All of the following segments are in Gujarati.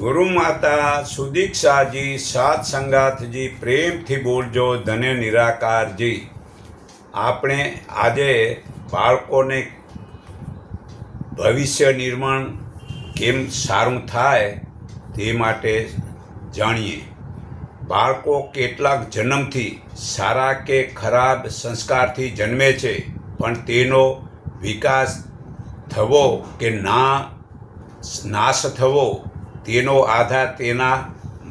ગુરુ માતા સુદીક્ષાજી સાત સંગાથજી પ્રેમથી બોલજો ધન્ય નિરાકારજી। આપણે આજે બાળકોને ભવિષ્ય નિર્માણ કેમ સારું થાય તે માટે જાણીએ। બાળકો કેટલાક જન્મથી સારા કે ખરાબ સંસ્કારથી જન્મે છે, પણ તેનો વિકાસ થવો કે નાશ થવો તેનો આધાર તેના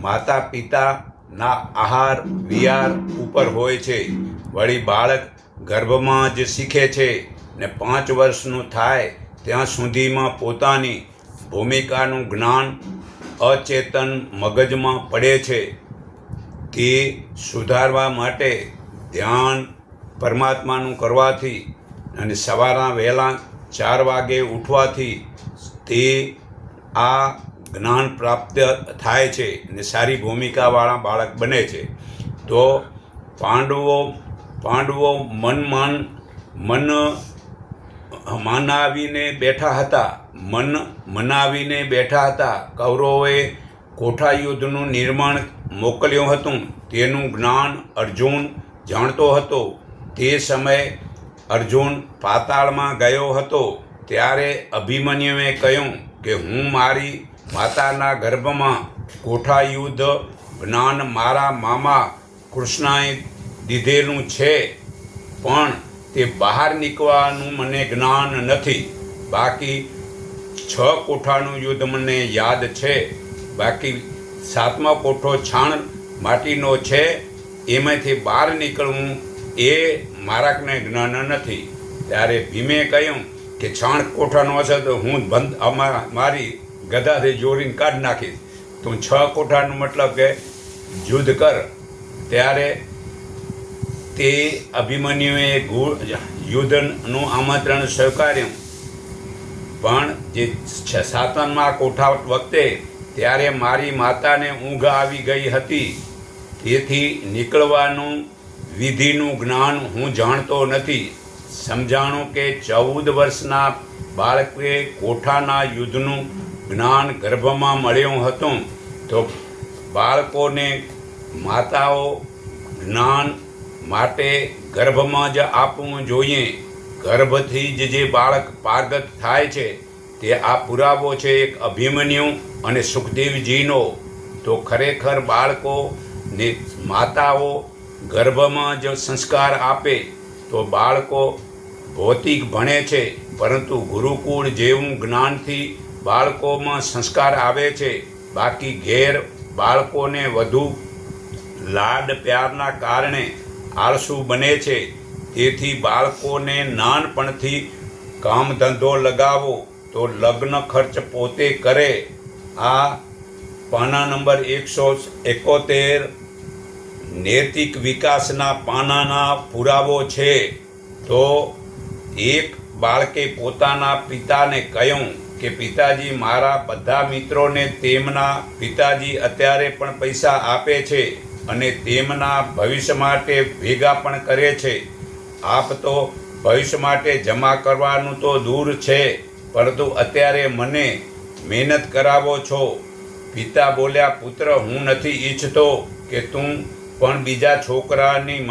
માતા પિતાના આહાર વિહાર ઉપર હોય છે। વળી બાળક ગર્ભમાં જ શીખે છે ને 5 વર્ષનું થાય ત્યાં સુધીમાં પોતાની ભૂમિકાનું જ્ઞાન અચેતન મગજમાં પડે છે। તે સુધારવા માટે ધ્યાન પરમાત્માનું કરવાથી અને સવારના વહેલા 4 વાગે ઉઠવાથી તે આ જ્ઞાન પ્રાપ્ત થાય છે અને સારી ભૂમિકાવાળા બાળક બને છે। તો પાંડવો મન મનાવીને બેઠા હતા। કૌરવોએ કોઠા યુદ્ધનું નિર્માણ મોકલ્યું હતું, તેનું જ્ઞાન અર્જુન જાણતો હતો। તે સમયે અર્જુન પાતાળમાં ગયો હતો, ત્યારે અભિમન્યુએ કહ્યું કે હું મારી માતાના ગર્ભમાં કોઠા યુદ્ધ જ્ઞાન મારા મામા કૃષ્ણએ દીધેલું છે, પણ તે બહાર નીકળવાનું મને જ્ઞાન નથી। બાકી 6 કોઠાનું યુદ્ધ મને યાદ છે, બાકી 7મો કોઠો છાણ માટીનો છે, એમાંથી બહાર નીકળવું એ મારાને જ્ઞાન નથી। ત્યારે ભીમે કહ્યું કે છાણ કોઠાનો હશે તો હું મારી ગદાથી જોડીને કાઢી નાખીશ, તું 6 કોઠાનો મતલબ કે યુદ્ધ કર। ત્યારે તે અભિમન્યુએ યુદ્ધનું આમંત્રણ સ્વીકાર્યું, પણ જે 7મા કોઠા વખતે ત્યારે મારી માતાને ઊંઘ આવી ગઈ હતી, તેથી નીકળવાનું વિધિનું જ્ઞાન હું જાણતો નથી। સમજાણું કે 14 વર્ષના બાળકે કોઠાના યુદ્ધનું જ્ઞાન ગર્ભમાં મળ્યું હતું, તો બાળકોને માતાઓ જ્ઞાન માટે ગર્ભમાં જ આપવું જોઈએ। ગર્ભથી જ જે બાળક પારગત થાય છે તે આ પુરાવો છે એક અભિમન્યુ અને સુખદેવજીનો। તો ખરેખર બાળકોને માતાઓ ગર્ભમાં જ સંસ્કાર આપે તો બાળકો ભૌતિક ભણે છે, પરંતુ ગુરુકુળ જેવું જ્ઞાનથી બાળકોમાં સંસ્કાર આવે છે। બાકી ઘેર બાળકોને વધુ લાડ પ્યારના કારણે આળસુ બને છે, તેથી બાળકોને નાનપણથી કામ ધંધો લગાવો તો લગ્ન ખર્ચ પોતે કરે। આ પાના નંબર 171 નૈતિક વિકાસના પાનાના પુરાવો છે। તો એક બાળકે પોતાના પિતાને કહ્યું કે પિતાજી, મારા બધા મિત્રોને તેમના પિતાજી અત્યારે પણ પૈસા આપે છે અને તેમના ભવિષ્ય માટે ભેગા પણ કરે છે। આપ તો ભવિષ્ય માટે જમા કરવાનું તો દૂર છે, પરંતુ અત્યારે મને મહેનત કરાવો છો। પિતા બોલ્યા, પુત્ર, હું નથી ઈચ્છતો કે તું પણ બીજા છોકરાની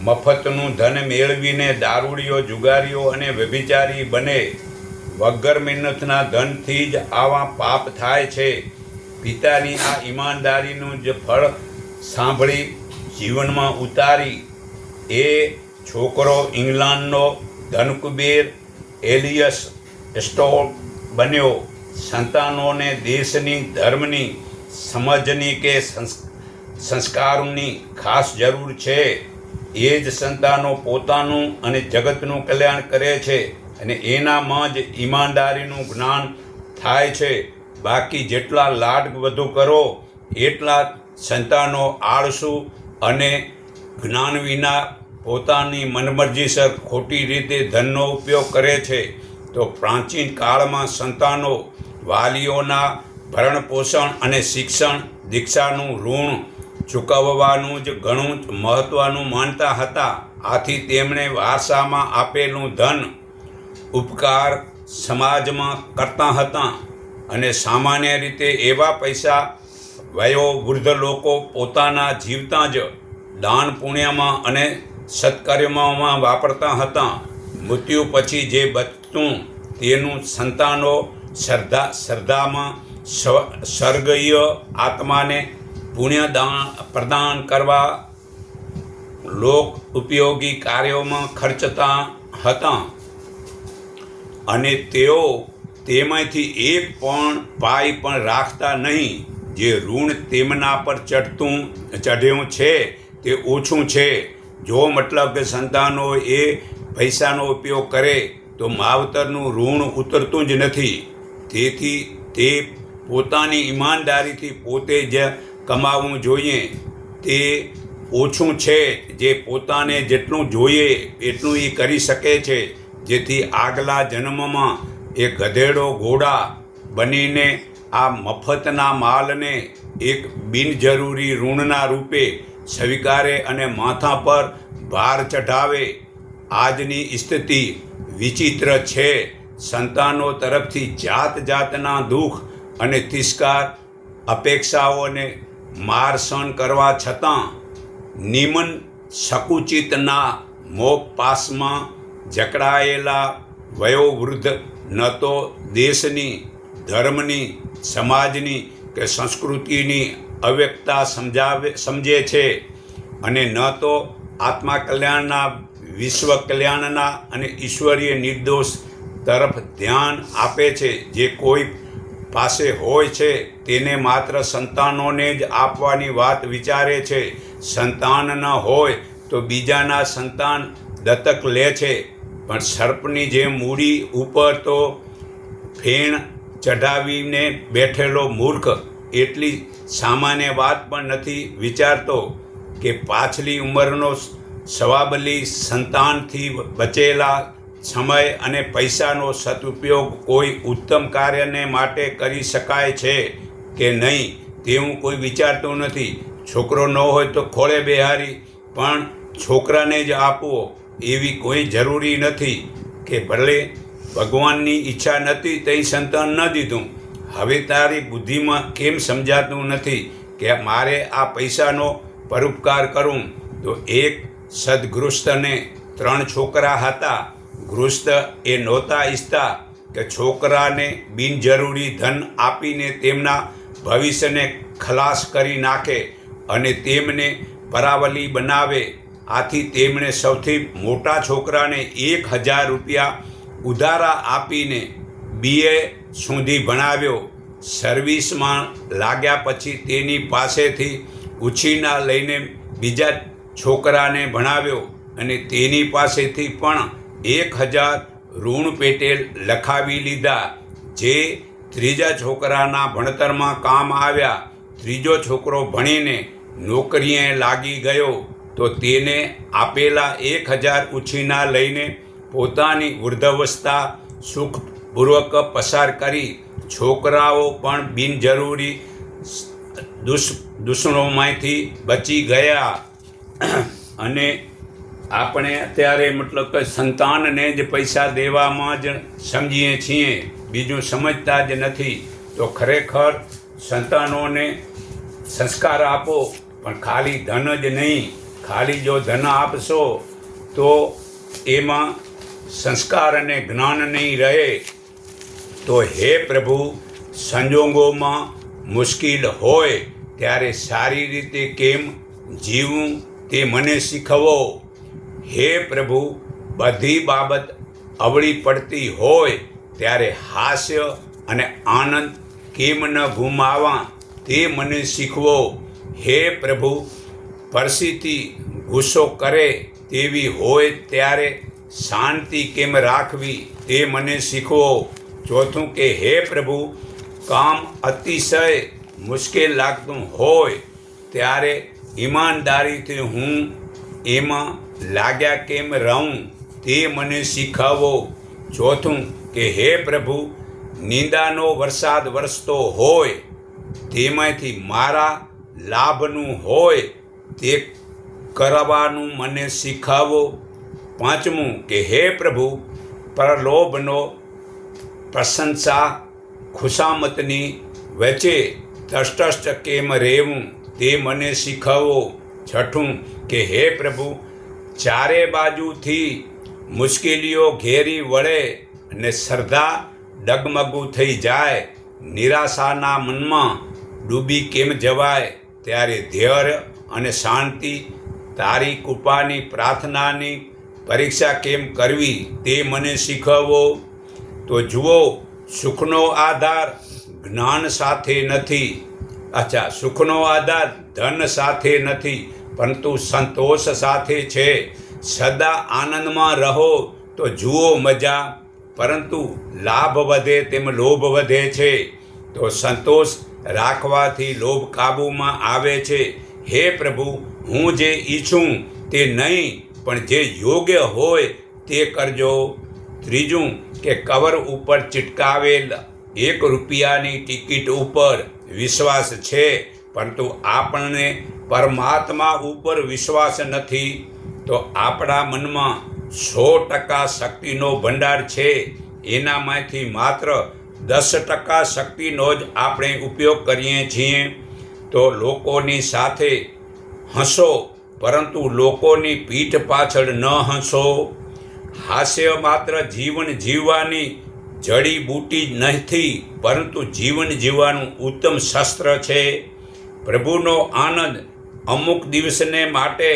મફતનું ધન મેળવીને દારૂડિયો, જુગારીઓ અને વ્યભિચારી બને। વગર મહેનતના ધનથી જ આવા પાપ થાય છે। પિતાની આ ઈમાનદારીનું જ ફળ સાંભળી જીવનમાં ઉતારી એ છોકરો ઇંગ્લેન્ડનો ધનકુબેર એલિયસ સ્ટોલ બન્યો। સંતાનોને દેશની, ધર્મની, સમજની કે સંસ્કારોની ખાસ જરૂર છે। એ જ સંતાનો પોતાનું અને જગતનું કલ્યાણ કરે છે અને એનામાં જ ઈમાનદારીનું જ્ઞાન થાય છે। બાકી જેટલા લાડ વધુ કરો એટલા સંતાનો આળસુ અને જ્ઞાન વિના પોતાની મનમરજીસર ખોટી રીતે ધનનો ઉપયોગ કરે છે। તો પ્રાચીન કાળમાં સંતાનો વાલીઓના ભરણ પોષણ અને શિક્ષણ દીક્ષાનું ઋણ ચૂકવવાનું જ ઘણું મહત્ત્વનું માનતા હતા। આથી તેમણે વારસામાં આપેલું ધન ઉપકાર સમાજમાં કરતા હતા। અને સામાન્ય રીતે એવા પૈસા વયોવૃદ્ધ લોકો પોતાના જીવતા જ દાન પુણ્યમાં અને સત્કર્મમાં વાપરતા હતા. મૃત્યુ પછી જે બચતું તેનું સંતાનો શ્રદ્ધામાં સ્વર્ગીય આત્માને પુણ્યદાન પ્રદાન કરવા લોક ઉપયોગી કાર્યોમાં ખર્ચતા હતા અને તેઓ તેમાંથી એક પણ પાઈ પણ રાખતા નહીં. જે ઋણ તેમના પર ચઢ્યું છે તે ઓછું છે. જો મતલબ કે સંતાનો એ પૈસાનો ઉપયોગ કરે તો માવતરનું ઋણ ઉતરતું જ નથી. તેથી તે પોતાની ઈમાનદારીથી પોતે જ કમાવવું જોઈએ તે ઓછું છે. જે પોતાને જેટલું જોઈએ એટલું એ કરી શકે છે, જેથી આગલા જન્મમાં એ ગધેડો ઘોડા બનીને આ મફતના માલને એક બિનજરૂરી ઋણના રૂપે સ્વીકારે અને માથા પર ભાર ચઢાવે. આજની સ્થિતિ વિચિત્ર છે. સંતાનો તરફથી જાત જાતના દુઃખ અને તિરસ્કાર અપેક્ષાઓને માર સહન કરવા છતાં નિમ્ન સંકુચિતના મોહ પાસમાં જકડાયેલા વયોવૃદ્ધ ન તો દેશની, ધર્મની, સમાજની કે સંસ્કૃતિની અવ્યક્તતા સમજે છે અને ન તો આત્મા કલ્યાણના, વિશ્વ કલ્યાણના અને ઈશ્વરીય નિર્દોષ તરફ ધ્યાન આપે છે. જે કોઈ પાસે હોય છે તેને માત્ર સંતાનોને જ આપવાની વાત વિચારે છે. સંતાન ન હોય તો બીજાના સંતાન દત્તક લે છે. પણ સર્પની જેમ મૂડી ઉપર તો ફેણ ચઢાવીને બેઠેલો મૂર્ખ એટલી સામાન્ય વાત પણ નથી વિચારતો કે પાછલી ઉંમરનો સ્વાબલી સંતાનથી બચેલા સમય અને પૈસાનો સદુપયોગ કોઈ ઉત્તમ કાર્યને માટે કરી શકાય છે કે નહીં તેવું કોઈ વિચારતું નથી. છોકરો ન હોય તો ખોળે બેહારી પણ છોકરાને જ આપવો એવી કોઈ જરૂરી નથી કે ભલે ભગવાનની ઈચ્છા નથી તે સંતાન ન દીધું. હવે તારી બુદ્ધિમાં કેમ સમજાતું નથી કે મારે આ પૈસાનો પરોપકાર કરું? તો એક સદગૃહસ્થને 3 છોકરા હતા. ગૃહસ્થ એ નહોતા ઈચ્છતા કે છોકરાને બિનજરૂરી ધન આપીને તેમના ભવિષ્યને ખલાસ કરી નાખે અને તેમને પરાવલી બનાવે. આથી તેમણે સૌથી મોટા છોકરાને 1000 રૂપિયા ઉધારા આપીને BA સુધી ભણાવ્યો. સર્વિસમાં લાગ્યા પછી તેની પાસેથી ઉછીના લઈને બીજા છોકરાને ભણાવ્યો અને તેની પાસેથી પણ 1000 ઋણ પેટે લખાવી લીધા, જે ત્રીજા છોકરાના ભણતરમાં કામ આવ્યા. ત્રીજો છોકરો ભણીને નોકરીએ લાગી ગયો તો તેને આપેલા 1000 ઉછીના લઈને પોતાની વૃદ્ધાવસ્થા સુખપૂર્વક પસાર કરી. છોકરાઓ પણ બિનજરૂરી દૂષણોમાંથી બચી ગયા. અને આપણે અત્યારે મતલબ કે સંતાનને જ પૈસા દેવામાં જ સમજીએ છીએ, બીજું સમજતા જ નથી. તો ખરેખર સંતાનોને સંસ્કાર આપો, પણ ખાલી ધન જ નહીં. ખાલી જો ધન આપશો તો એમાં સંસ્કાર અને જ્ઞાન નહીં રહે. તો હે પ્રભુ, સંજોગોમાં મુશ્કેલ હોય ત્યારે સારી રીતે કેમ જીવવું તે મને શીખવો. હે પ્રભુ, બધી બાબત અવળી પડતી હોય ત્યારે હાસ્ય અને આનંદ કેમ ન ગુમાવવા તે મને શીખવો. હે પ્રભુ, પરિસ્થિતિ ગુસ્સો કરે તેવી હોય ત્યારે શાંતિ કેમ રાખવી તે મને શીખવો. ચોથું કે હે પ્રભુ, કામ અતિશય મુશ્કેલ લાગતું હોય ત્યારે ઈમાનદારીથી હું એમાં લાગ્યા કેમ રહું તે મને શીખવો. ચોથું કે હે પ્રભુ, નિંદાનો વરસાદ વરસતો હોય તેમાંથી મારા લાભનું હોય તે કરવાનું મને શીખવો. પાંચમું કે હે પ્રભુ, પ્રલોભનો પ્રશંસા ખુશામતની વચ્ચે તટસ્થ કેમ રહેવું તે મને શીખવો. છઠ્ઠું કે હે પ્રભુ, ચારે બાજુથી મુશ્કેલીઓ ઘેરી વળે અને શ્રદ્ધા ડગમગું થઈ જાય, નિરાશાના મનમાં ડૂબી કેમ જવાય, ત્યારે ધૈર્ય અને શાંતિ તારી કૃપાની પ્રાર્થનાની પરીક્ષા કેમ કરવી તે મને શીખવો. તો જુઓ, સુખનો આધાર જ્ઞાન સાથે નથી, સુખનો આધાર ધન સાથે નથી, પરંતુ સંતોષ સાથે છે. સદા આનંદમાં રહો તો જુઓ મજા, પરંતુ લાભ વધે તેમ લોભ વધે છે. તો સંતોષ રાખવાથી લોભ કાબૂમાં આવે છે. હે પ્રભુ, હું જે ઈચ્છું તે નહીં, પણ જે યોગ્ય હોય તે કરજો. ત્રીજું કે કવર ઉપર ચિટકાવેલ ₹1ની ટિકિટ ઉપર વિશ્વાસ છે, પરંતુ આપણને પરમાત્મા ઉપર વિશ્વાસ નથી. તો આપણા મનમાં 100% શક્તિનો ભંડાર છે, એનામાંથી માત્ર 10% શક્તિનો જ આપણે ઉપયોગ કરીએ છીએ. તો લોકોની સાથે હસો, પરંતુ લોકોની પીઠ પાછળ ન હસો. હાસ્ય માત્ર જીવન જીવવાની જડીબૂટી નથી, પરંતુ જીવન જીવવાનું ઉત્તમ શસ્ત્ર છે. પ્રભુનો આનંદ અમુક દિવસને માટે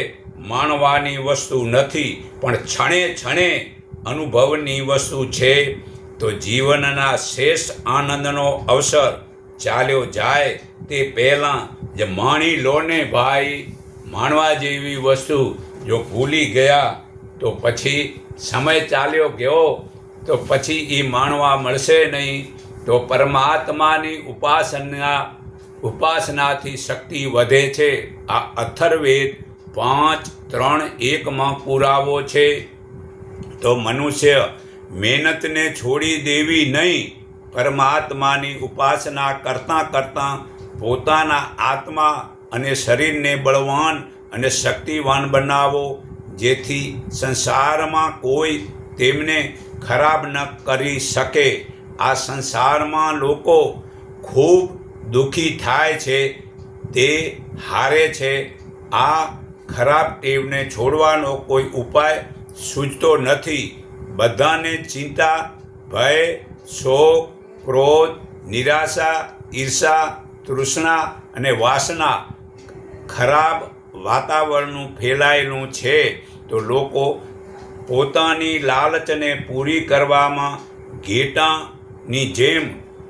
માણવાની વસ્તુ નથી, પણ ક્ષણે ક્ષણે અનુભવની વસ્તુ છે. તો જીવનના શ્રેષ્ઠ આનંદનો અવસર ચાલ્યો જાય તે પહેલાં જ માણી લો ને ભાઈ. માણવા જેવી વસ્તુ જો ભૂલી ગયા તો પછી સમય ચાલ્યો ગયો તો પછી એ માણવા મળશે નહીં. તો પરમાત્માની ઉપાસનાથી શક્તિ વધે છે. આ અથર્વવેદ 5:3:1 પુરાવો છે. તો મનુષ્ય મહેનતને છોડી દેવી નહીં, પરમાત્માની ઉપાસના કરતાં કરતાં પોતાના આત્મા અને શરીરને બળવાન અને શક્તિવાન બનાવો, જેથી સંસારમાં કોઈ તેમને ખરાબ ન કરી શકે. આ સંસારમાં લોકો ખૂબ દુઃખી થાય છે, તે હારે છે. આ ખરાબ ટેવને છોડવાનો કોઈ ઉપાય સૂચતો નથી. બધાને ચિંતા, ભય, શોક, ક્રોધ, નિરાશા, ઈર્ષા, તૃષ્ણા અને વાસના ખરાબ વાતાવરણનું ફેલાયેલું છે. તો લોકો પોતાની લાલચને પૂરી કરવામાં ઘેટાની જેમ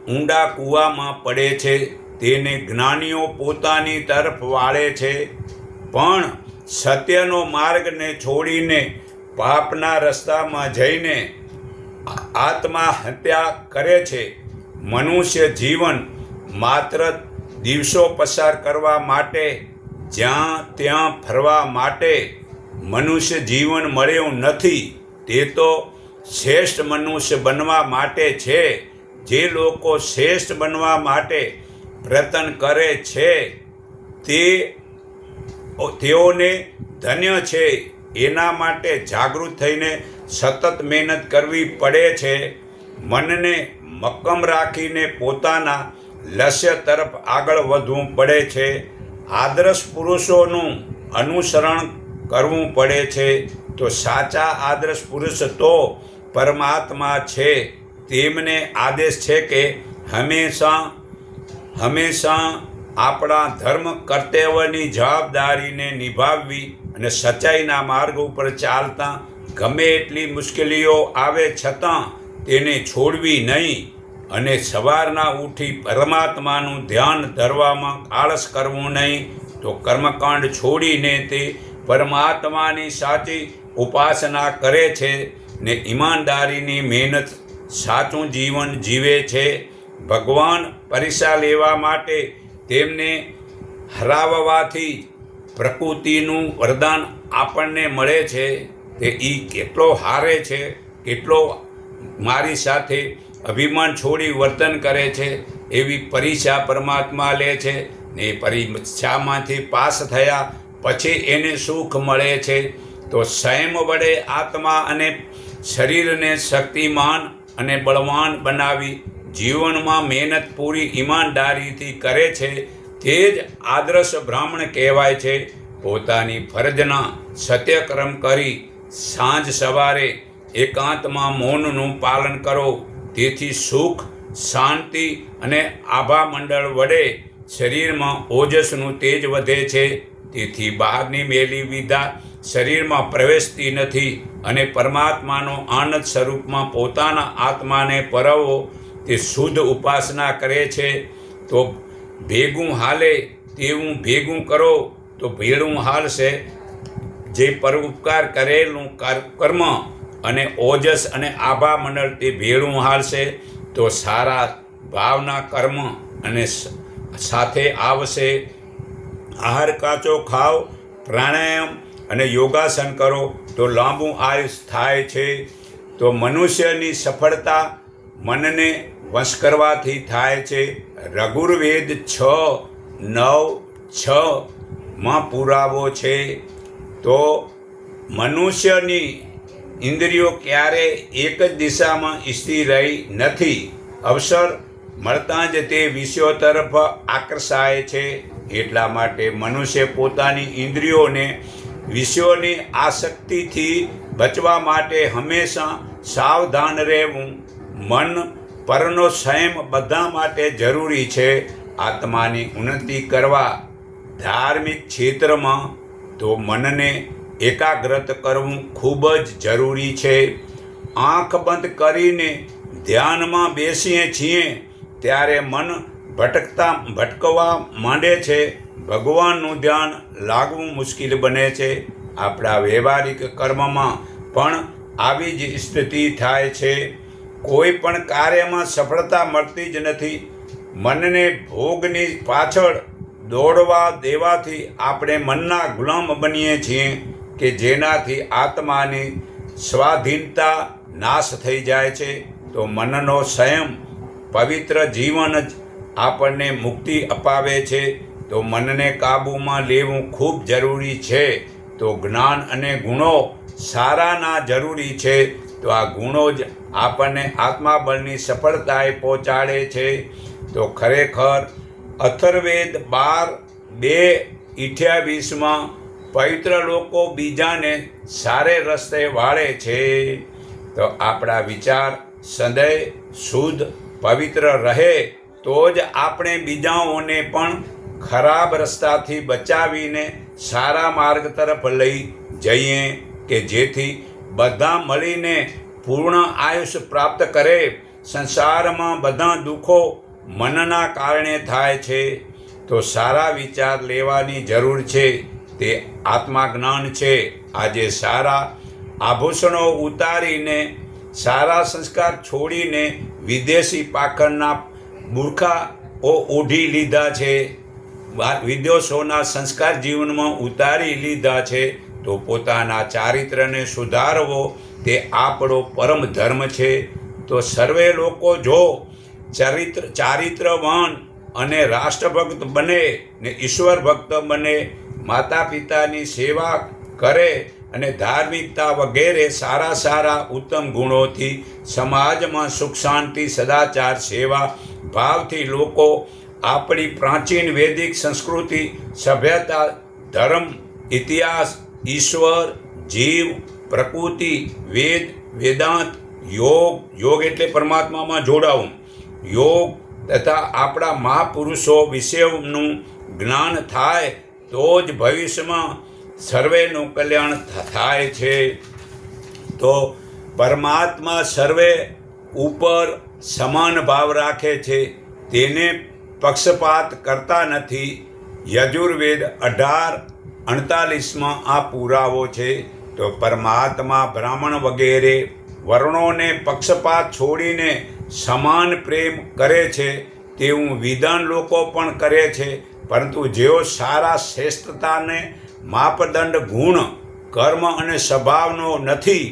ઊંડા કૂવામાં પડે છે. તેને જ્ઞાનીઓ પોતાની તરફ વાળે છે, પણ સત્યનો માર્ગને છોડીને પાપના રસ્તામાં જઈને આત્મહત્યા કરે છે. મનુષ્ય જીવન માત્ર દિવસો પસાર કરવા માટે, જ્યાં ત્યાં ફરવા માટે મનુષ્ય જીવન મળ્યું નથી. તે તો શ્રેષ્ઠ મનુષ્ય બનવા માટે છે. જે લોકો શ્રેષ્ઠ બનવા માટે પ્રયત્ન કરે છે તેઓને ધન્ય છે. એના માટે જાગૃત થઈને સતત મહેનત કરવી પડે છે. મનને મક્કમ રાખીને પોતાના લક્ષ્ય તરફ આગળ વધવું પડે છે. આદર્શ પુરુષોનું અનુસરણ કરવું પડે છે. તો સાચા આદર્શ પુરુષ તો પરમાત્મા છે. તેમને આદેશ છે કે હંમેશા આપણા ધર્મ કર્તવ્યની જવાબદારીને નિભાવવી અને સચ્ચાઈના માર્ગ ઉપર ચાલતા ગમે એટલી મુશ્કેલીઓ આવે છતાં તેને છોડવી નહીં, અને સવારના ઉઠી પરમાત્માનું ધ્યાન ધરવામાં આળસ કરવું નહીં. તો કર્મકાંડ છોડીને તે પરમાત્માની સાચી ઉપાસના કરે છે ને ઈમાનદારીની મહેનત સાચું જીવન જીવે છે. ભગવાન પરીક્ષા લેવા માટે તેમને હરાવવાથી પ્રકૃતિનું વરદાન આપણને મળે છે. તે કેટલો હારે છે, કેટલો મારી સાથે અભિમાન છોડી વર્તન કરે છે, એવી પરીક્ષા પરમાત્મા લે છે. ને પરીક્ષામાંથી પાસ થયા પછી એને સુખ મળે છે. તો સંયમ વડે આત્મા અને શરીરને શક્તિમાન અને બળવાન બનાવી જીવનમાં મહેનત પૂરી ઈમાનદારીથી કરે છે તે જ આદર્શ બ્રાહ્મણ કહેવાય છે. પોતાની ફરજના સત્યકર્મ કરી સાંજ સવારે એકાંતમાં મૌનનું પાલન કરો. તેથી સુખ, શાંતિ અને આભા મંડળ વડે શરીરમાં ઓજસનું તેજ વધે છે. તેથી બહારની મેલી વિદ્યા શરીરમાં પ્રવેશતી નથી અને પરમાત્માનો આનંદ સ્વરૂપમાં પોતાના આત્માને પરવવો તે શુદ્ધ ઉપાસના કરે છે. તો ભેગું હાલે તેવું ભેગું કરો તો ભેળું હાલશે. જે પરોપકાર કરેલું કર્મ અને ઓજસ અને આભા મંડળ તે ભેળું હાલશે. તો સારા ભાવના કર્મ અને સાથે આવશે. આહાર કાચો ખાઓ, પ્રાણાયામ અને યોગાસન કરો તો લાંબુ આયુષ થાય છે. તો મનુષ્યની સફળતા મનને વશ કરવાથી થાય છે. રઘુર્વેદ 6:9-6 પુરાવો છે. તો મનુષ્યની ઇન્દ્રિયો ક્યારે એક જ દિશામાં સ્થિર રહી નથી. અવસર મળતાં જ તે વિષયો તરફ આકર્ષાય છે. એટલા માટે મનુષ્ય પોતાની ઇન્દ્રિયોને વિષયોની આસક્તિથી બચવા માટે હંમેશા સાવધાન રહેવું. મન પરનો સંયમ બધા માટે જરૂરી છે. આત્માની ઉન્નતિ કરવા ધાર્મિક ક્ષેત્રમાં તો મનને એકાગ્રત કરવું ખૂબ જ જરૂરી છે. આંખ બંધ કરીને ધ્યાનમાં બેસીએ છીએ ત્યારે મન ભટકવા માંડે છે. ભગવાનનું ધ્યાન લાગવું મુશ્કેલ બને છે. આપણા વ્યવહારિક કર્મમાં પણ આવી જ સ્થિતિ થાય છે. કોઈ પણ કાર્યમાં સફળતા મળતી જ નથી. મનને ભોગની પાછળ દોડવા દેવાથી આપણે મનના ગુલામ બનીએ છીએ કે જેનાથી આત્માની સ્વાધીનતા નાશ થઈ જાય છે. તો મનનો સંયમ પવિત્ર જીવન જ આપણને મુક્તિ અપાવે છે. તો મનને કાબૂમાં લેવું ખૂબ જરૂરી છે. તો જ્ઞાન અને ગુણો સારાના જરૂરી છે. તો આ ગુણો જ આપણને આત્માબળની સફળતાએ પહોંચાડે છે. તો ખરેખર અથર્વેદ 12:28 પવિત્ર લોકો બીજાને સારે રસ્તે વાળે છે. તો આપણા વિચાર સદૈવ શુદ્ધ પવિત્ર રહે તો જ આપણે બીજાઓને પણ ખરાબ રસ્તાથી બચાવીને સારા માર્ગ તરફ લઈ જઈએ કે જેથી બધા મળીને પૂર્ણ આયુષ્ય પ્રાપ્ત કરે. સંસારમાં બધા દુઃખો મનના કારણે થાય છે. તો સારા વિચાર લેવાની જરૂર છે. તે આત્માજ્ઞાન છે. આજે સારા આભૂષણો ઉતારીને સારા સંસ્કાર છોડીને વિદેશી પાખંડના બુરખાઓ ઓઢી લીધા છે. વિદેશોના સંસ્કાર જીવનમાં ઉતારી લીધા છે. તો પોતાના ચારિત્રને સુધારવો તે આપણો પરમ ધર્મ છે. તો સર્વે લોકો જો ચારિત્રવાન અને રાષ્ટ્રભક્ત બને ને ઈશ્વર ભક્ત બને, માતા પિતાની સેવા કરે અને ધાર્મિકતા વગેરે સારા ઉત્તમ ગુણોથી સમાજમાં સુખ શાંતિ સદાચાર સેવા ભાવથી લોકો આપણી પ્રાચીન વૈદિક સંસ્કૃતિ સભ્યતા ધર્મ ઇતિહાસ ઈશ્વર જીવ પ્રકૃતિ વેદ વેદાંત યોગ એટલે પરમાત્મામાં જોડાવું, યોગ તથા આપણા મહાપુરુષો વિશેનું જ્ઞાન થાય તો જ ભવિષ્યમાં સર્વેનું કલ્યાણ થાય છે. તો પરમાત્મા સર્વે ઉપર સમાન ભાવ રાખે છે. તેને પક્ષપાત કરતા નથી. યજુર્વેદ 18:48 આ પુરાવો છે. તો પરમાત્મા બ્રાહ્મણ વગેરે વર્ણોને પક્ષપાત છોડીને સમાન પ્રેમ કરે છે તેવું વિદ્વાન લોકો પણ કરે છે. પરંતુ જેઓ સારા શ્રેષ્ઠતાને માપદંડ ગુણ કર્મ અને સ્વભાવનો નથી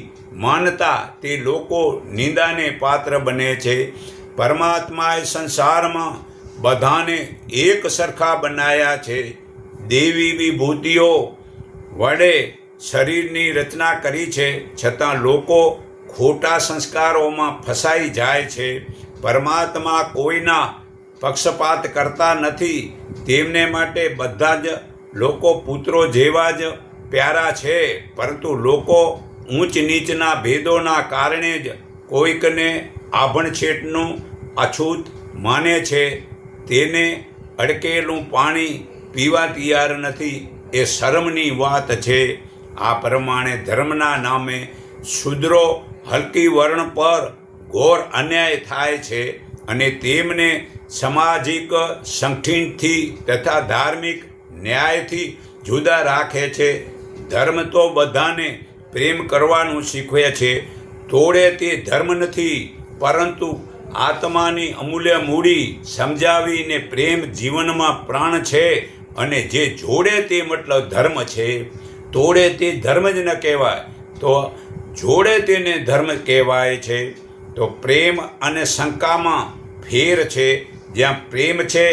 માનતા તે લોકો નિંદાને પાત્ર બને છે. પરમાત્માએ સંસારમાં બધાને એક સરખા બનાવ્યા છે. દેવી વિભૂતિઓ વડે શરીરની રચના કરી છે, છતાં લોકો ખોટા સંસ્કારોમાં ફસાઈ જાય છે. પરમાત્મા કોઈના પક્ષપાત કરતા નથી. તેમને માટે બધા જ લોકો પુત્રો જેવા જ પ્યારા છે, પરંતુ લોકો ઊંચ નીચના ભેદોના કારણે જ કોઈકને આભણછેટનું અછૂત માને છે. તેને અડકેલું પાણી પીવા તૈયાર નથી. એ શરમની વાત છે. આ પ્રમાણે ધર્મના નામે શૂદ્રો હલકી વર્ણ પર ઘોર અન્યાય થાય છે અને તેમને સામાજિક સંગઠનથી તથા ધાર્મિક ન્યાયથી જુદા રાખે છે. ધર્મ તો બધાને પ્રેમ કરવાનું શીખવે છે. તોડે તે ધર્મ નથી, પરંતુ આત્માની અમૂલ્ય મૂડી સમજાવીને પ્રેમ જીવનમાં પ્રાણ છે. અને જે જોડે તે મતલબ ધર્મ છે. તોડે તે ધર્મ જ ન કહેવાય, તો જોડે તેને ધર્મ કહેવાય છે. તો પ્રેમ અને શંકામાં ફેર છે. જ્યાં પ્રેમ છે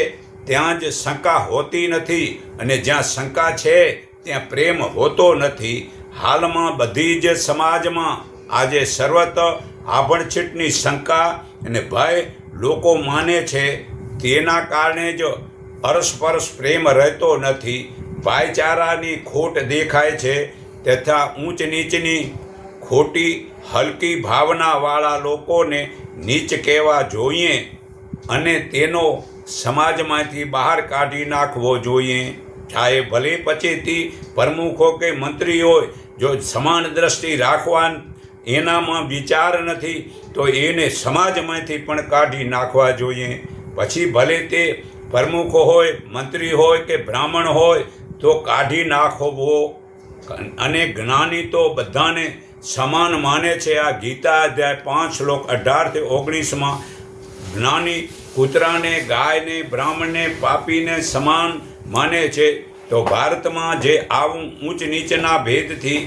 ત્યાં જ શંકા હોતી નથી, અને જ્યાં શંકા છે ત્યાં પ્રેમ હોતો નથી. હાલમાં બધી જ સમાજમાં આજે સર્વત્ર આભણછીટની શંકા અને ભય લોકો માને છે. તેના કારણે જ અરસપરસ પ્રેમ રહેતો નથી. ભાઈચારાની ખોટ દેખાય છે તથા ઊંચ નીચની ખોટી હલકી ભાવનાવાળા લોકોને નીચ કહેવા જોઈએ અને તેનો સમાજમાંથી બહાર કાઢી નાખવો જોઈએ. ચાહે ભલે પછીથી પ્રમુખો કે મંત્રી હોય, જો સમાન દ્રષ્ટિ રાખવા એનામાં વિચાર નથી તો એને સમાજમાંથી પણ કાઢી નાખવા જોઈએ. પછી ભલે તે પ્રમુખો હોય, મંત્રી હોય કે બ્રાહ્મણ હોય તો કાઢી નાખવો. અને જ્ઞાની તો બધાને સમાન માને છે. આ ગીતા અધ્યાય 5 શ્લોક 18-19 જ્ઞાની કૂતરાને, ગાયને, બ્રાહ્મણને, પાપીને સમાન માને છે. તો ભારતમાં જે આવું ઊંચ નીચના ભેદથી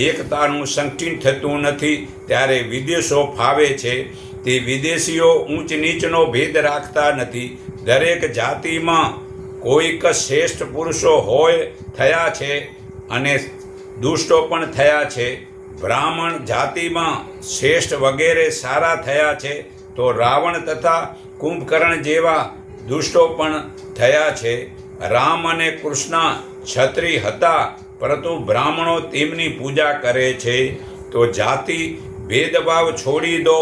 એકતાનું સંગઠન થતું નથી, ત્યારે વિદેશો ફાવે છે. તે વિદેશીઓ ઊંચ નીચનો ભેદ રાખતા નથી. દરેક જાતિમાં કોઈક શ્રેષ્ઠ પુરુષો હોય થયા છે અને દુષ્ટો પણ થયા છે. બ્રાહ્મણ જાતિમાં શ્રેષ્ઠ વગેરે સારા થયા છે, તો રાવણ તથા કુંભકર્ણ જેવા દુષ્ટો પણ થયા છે. રામ અને કૃષ્ણ ક્ષત્રિય હતા, પરંતુ બ્રાહ્મણો તેમની પૂજા કરે છે. તો જાતિ ભેદભાવ છોડી દો.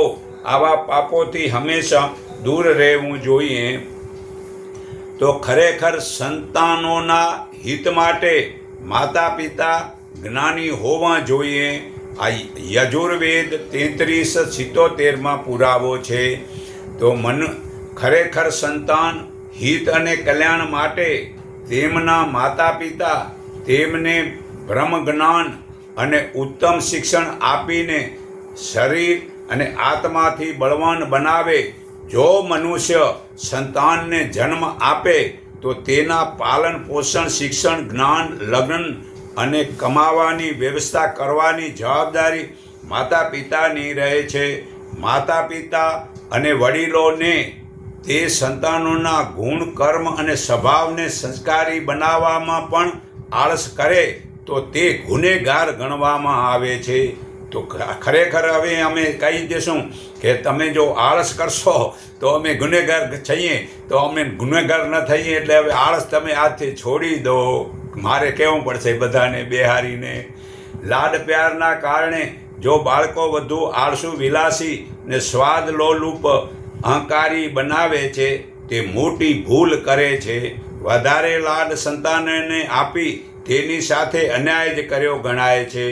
આવા પાપોથી હંમેશા દૂર રહેવું જોઈએ. તો ખરેખર સંતાનોના હિત માટે માતા પિતા જ્ઞાની હોવા જોઈએ. આ યજુર્વેદ 33-77 પુરાવો છે. તો ખરેખર સંતાન હિત અને કલ્યાણ માટે તેમના માતા પિતા તેમને બ્રહ્મ જ્ઞાન અને ઉત્તમ શિક્ષણ આપીને શરીર અને આત્માથી બળવાન બનાવે. જો મનુષ્ય સંતાનને જન્મ આપે તો તેના પાલન પોષણ, શિક્ષણ, જ્ઞાન, લગ્ન અને કમાવાની વ્યવસ્થા કરવાની જવાબદારી માતા પિતાની રહે છે. માતા પિતા અને વડીલોને તે સંતાનોના ગુણ, કર્મ અને સ્વભાવને સંસ્કારી બનાવવામાં પણ આળસ કરે તો તે ગુનેગાર ગણવામાં આવે છે. તો ખરેખર હવે અમે કહી દઈશું કે તમે જો આળસ કરશો તો અમે ગુનેગાર છીએ, તો અમે ગુનેગાર ન થઈએ. એટલે હવે આળસ તમે આજથી છોડી દો. મારે કહેવું પડશે બધાને બેહારીને. લાડ પ્યારના કારણે જો બાળકો વધુ આળસુ, વિલાસી ને સ્વાદ લોલુપ અહંકારી બનાવે છે, તે મોટી ભૂલ કરે છે. વધારે લાડ સંતાનને આપી તેની સાથે અન્યાય જ કર્યો ગણાય છે.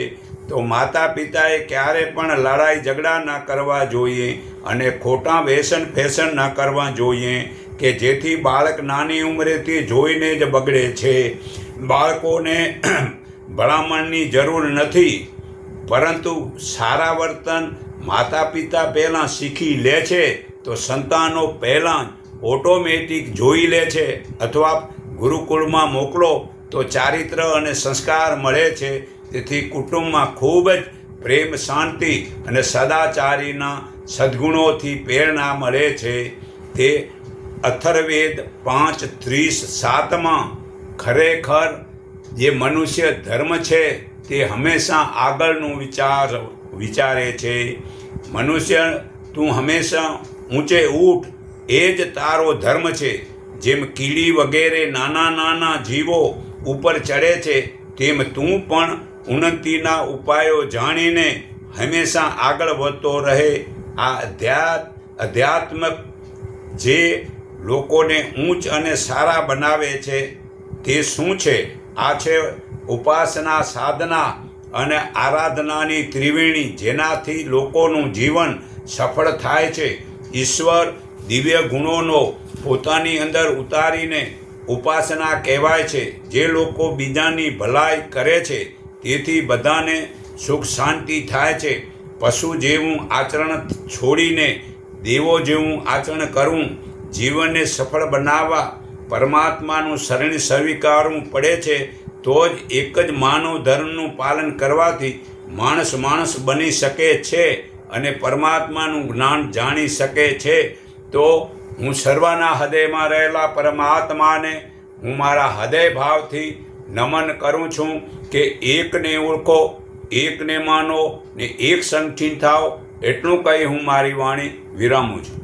તો માતા પિતાએ ક્યારે પણ લડાઈ ઝઘડા ન કરવા જોઈએ અને ખોટા વ્યસન ફેશન ન કરવા જોઈએ કે જેથી બાળક નાની ઉંમરેથી જોઈને જ બગડે છે. બાળકોને ભલામણની જરૂર નથી, પરંતુ સારા વર્તન માતા પિતા પહેલાં શીખી લે છે તો સંતાનો પહેલાં ઓટોમેટિક જોઈ લે છે. અથવા ગુરુકુળમાં મોકલો તો ચારિત્ર અને સંસ્કાર મળે છે. તેથી કુટુંબમાં ખૂબ જ પ્રેમ, શાંતિ અને સદાચારીના સદ્ગુણોથી પ્રેરણા મળે છે. તે અથર્વવેદ 5:37 ખરેખર જે મનુષ્ય ધર્મ છે તે હંમેશા આગળનું વિચારે છે. મનુષ્ય તું હંમેશા ઊંચે ઊઠ, એ જ તારો ધર્મ છે. જેમ કીડી વગેરે નાના નાના જીવો ઉપર ચડે છે, તેમ તું પણ ઉન્નતિના ઉપાયો જાણીને હંમેશા આગળ વધતો રહે. આ અધ્યાત્મક જે લોકોને ઊંચ અને સારા બનાવે છે તે શું છે? આ છે ઉપાસના, સાધના અને આરાધનાની ત્રિવેણી, જેનાથી લોકોનું જીવન સફળ થાય છે. ઈશ્વર દિવ્ય ગુણોનો પોતાની અંદર ઉતારીને ઉપાસના કહેવાય છે. જે લોકો બીજાની ભલાઈ કરે છે તેથી બધાને સુખ શાંતિ થાય છે. પશુ જેવું આચરણ છોડીને દેવો જેવું આચરણ કરવું. જીવનને સફળ બનાવવા પરમાત્માનું શરણ સ્વીકારવું પડે છે. તો જ એક જ માનવ ધર્મનું પાલન કરવાથી માણસ બની શકે છે અને પરમાત્માનું જ્ઞાન જાણી શકે છે. તો હું સર્વના હૃદયમાં રહેલા પરમાત્માને હું મારા હૃદય ભાવથી નમન કરું છું કે એકને ઓળખો, એકને માનો ને એક સંગઠિત થાવ. એટલું કહી હું મારી વાણી વિરામું છું.